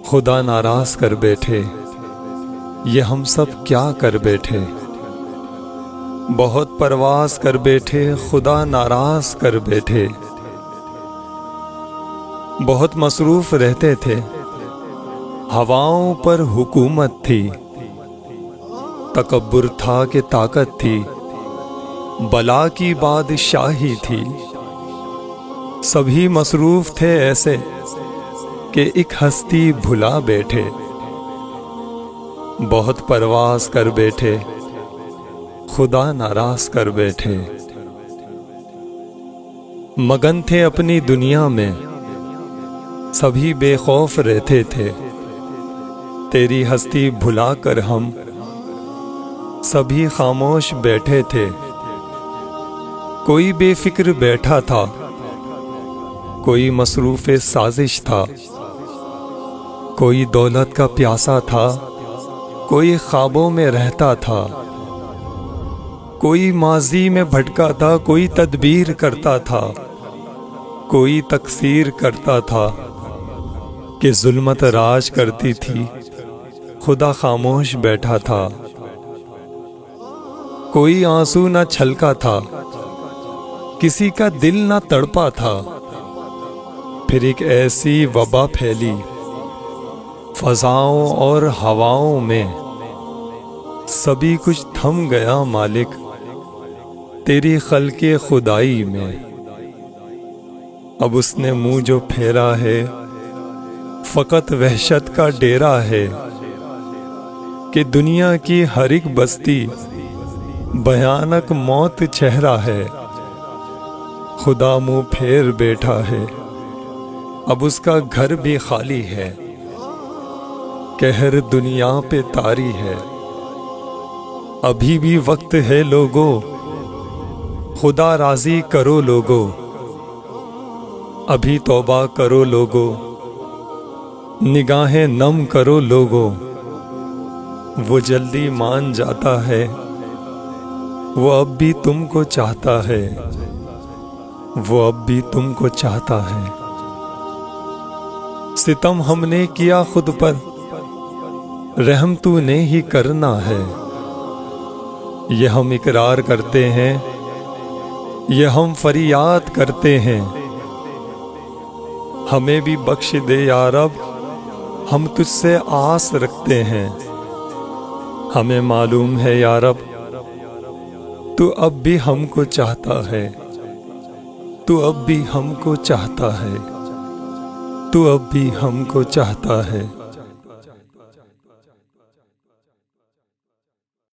खुदा नाराज कर बैठे, ये हम सब क्या कर बैठे। बहुत परवास कर बैठे, खुदा नाराज कर बैठे। बहुत मसरूफ रहते थे, हवाओं पर हुकूमत थी। तकब्बुर था कि ताकत थी, बला की बादशाही थी। सभी मसरूफ थे ऐसे कि एक हस्ती भुला बैठे। बहुत परवास कर बैठे, खुदा नाराज कर बैठे। मगन थे अपनी दुनिया में, सभी बेखौफ रहते थे। तेरी हस्ती भुलाकर हम सभी खामोश बैठे थे। कोई बेफिक्र बैठा था, कोई मसरूफ़े साजिश था। कोई दौलत का प्यासा था, कोई ख्वाबों में रहता था। कोई माजी में भटका था, कोई तदबीर करता था। कोई तकसीर करता था कि जुल्मत राज करती थी, खुदा खामोश बैठा था। कोई आंसू न छलका था, किसी का दिल न तड़पा था। फिर एक ऐसी वबा फैली फजाओं और हवाओं में, सभी कुछ थम गया मालिक तेरी खल्के खुदाई में। अब उसने मुंह जो फेरा है, फकत वहशत का डेरा है कि दुनिया की हर एक बस्ती भयानक मौत चेहरा है। खुदा मुंह फेर बैठा है, अब उसका घर भी खाली है। कहर दुनिया पे तारी है, अभी भी वक्त है लोगों, खुदा राजी करो लोगों। अभी तौबा करो लोगों, निगाहें नम करो लोगों। वो जल्दी मान जाता है, वो अब भी तुमको चाहता है। वो अब भी तुमको चाहता है। सितम हमने किया खुद पर, रहम तूने ही करना है। ये हम इकरार करते हैं, ये हम फरियाद करते हैं। हमें भी बख्श दे या रब, हम तुझसे आस रखते हैं। हमें मालूम है या रब, तू अब भी हमको चाहता है। तू अब भी हमको चाहता है। तू अब भी हमको चाहता है।